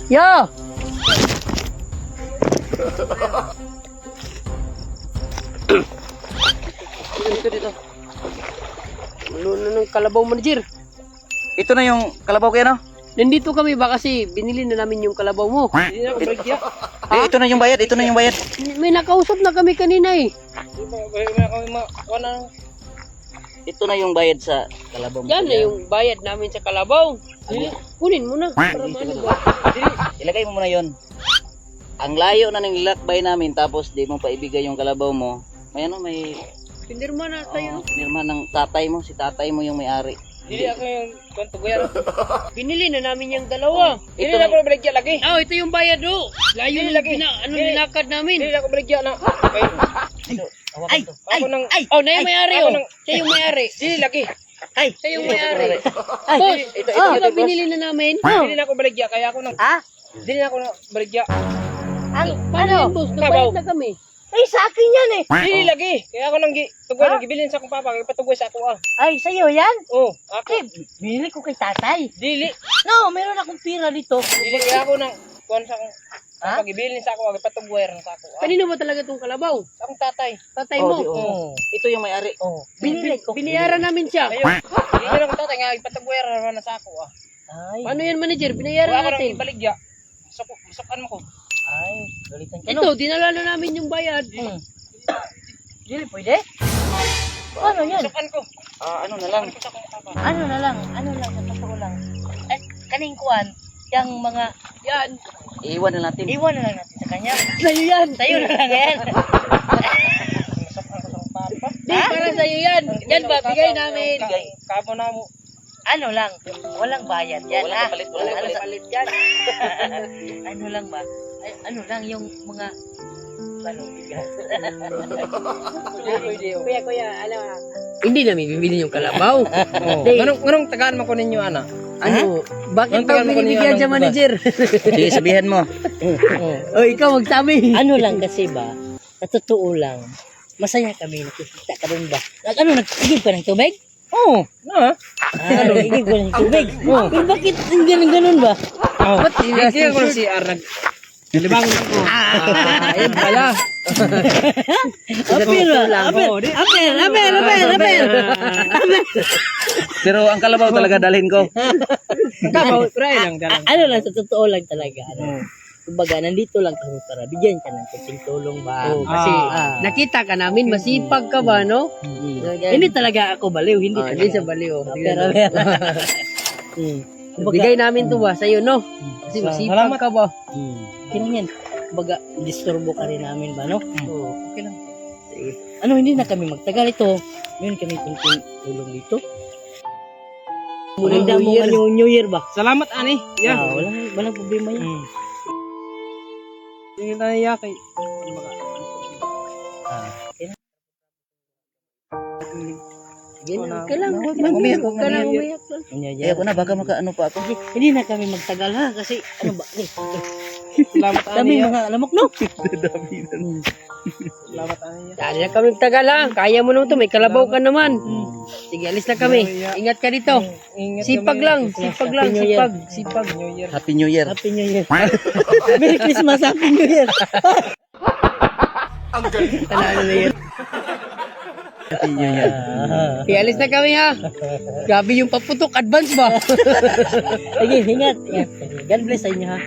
Yo! Dito. Ano na ng kalabaw manager? Ito na yung kalabaw kayo, no? Nandito kami ba kasi binili na namin yung kalabaw mo. Hindi na ako baligya. Ito na yung bayad, ito na yung bayad. May nakausap na kami kanina eh. Ito na yung bayad sa kalabaw mo. Yan na yung bayad namin sa kalabaw. Kunin mo na. Para maano ba? Ilagay mo muna yon. Ang layo na ng lakbay namin tapos di mo pa ibigay yung kalabaw mo. May ano, may Pinirma na tayo. pirma ng tatay mo, si tatay mo yung may-ari. Dili ako yung kwento ko yan. Binili na namin yung dalawa. Dili na ako baligya lagi. Oh, ito yung bayad oh. Layo Dili na lagi. nilakad namin. Dili na ako baligya na. Ito, hawakan Ay, to. ay, Ako nang Oh, na yung may-ari ako oh. nang- Siya yung may-ari. dili lagi. Ay, siya yung may-ari. Ay, Boss, ito, diba boss. binili na namin? Dili na ako baligya kaya ako nang Ah? dili na ako baligya. Paano yan, boss? Nagbayad na kami. Ay, sa akin yan eh. Dili lagi. Kaya ako nang tugoy nang gibilin sa akong papa kay patugoy sa ako ah. Ay, sa'yo yan? Oh, ako. Eh, binili ko kay tatay. Dili. No, meron akong pira dito. Dili kaya ako nang kuan sa akong Ha? papa gibilin sa ako kay patugoy sa ako ah. Kanino ba talaga itong kalabaw? Sa akong tatay. Tatay Oh, mo. di- oh. Ito yung may-ari. Oh, binili ko. Binayaran namin siya. Ayun. Dili na akong tatay nga patugoy na sa ako ah. Ay, Paano yan, manager? Wala Binayaran ako natin. nang baligya. Sukan mo ko. ay, galitan ka. Ito, dinala na namin yung bayad. Dili, pwede? Ano yan? Sukan ko. Ano na lang. Sukan ko sa akong papa. Ano na lang, sa totoo lang. Ay, kaning kuwan, yung mga, Yan. Iwan na natin. iwan na lang natin sa kanya. Sa'yo yan. Sa'yo na lang yan. Sukan ko sa akong papa. Di, para sa'yo yan. Yan ba, bigay namin. Kamo na mo. Ano lang, walang bayad yan. Walang ah. kapalit, walang Ano, Palit yan. ano lang ba? Ay, ano lang yung mga, ano, bigas. Kuya, ano hindi namin bibili yung kalabaw. Oh. Di. Nganong tagaan mo ko ninyo ana? Ano, bakit Ang pa tagal mo binibigyan kanina siya, ng manager? Sige, sabihin mo. O, ikaw magsabi. Ano lang kasi ba, sa totoo lang, masaya kami nakikita ka rin ba? Ano, nag-igib ka ng tubig? Oh, na. Ano, nag-igib ka ng tubig? Pero bakit ganun ba? Oh. Ba't di na Sige ko si Arnag. Libangon ako. Ayun pala. Aper. Pero ang kalabaw talaga dalhin ko. Kabaw, try lang dalang. Ano lang, sa totoo lang talaga. Ano, kumbaga, nandito lang kami para bigyan ka ng kunting tulong ba? Oh, kasi nakita ka namin, masipag ka ba, no? Hindi talaga ako baliw, hindi Hindi talaga. sa baliw. Pero, Bigay namin to ba sa'yo, no? Kasi masipag Salamat. ka ba? Kailan yan? Kumbaga, disturbo ka rin namin ba, no? Oo. Okay lang. Ano, hindi na kami magtagal ito. Meron kami kunting tulong dito. Muna Maganda mo yung New Year ba? Salamat ani. Yeah. Walang problema yan. Sige tayo yakay. Sige na, okay lang. Umiyak, Huwag ka lang umiyak. New Kaya Year. ko na, baka makaano pa ako. Hindi na kami magtagal ha, kasi ano ba? Salamat Dami ani. mga lamok, no? Salamat ani. Dali na kami tagal lang. Kaya mo naman to, may kalabaw ka naman. Sige, alis na kami. Ingat ka dito. Ingat Sipag kami. lang, sipag lang, Happy New Year. sipag. New Year. Happy New Year. Happy New Year. Merry Christmas, Happy New Year. Tanaan na yun. Happy New Year. Sige, alis na kami ha. Grabe yung paputok, advance ba? Sige, ingat. God bless sa inyo ha.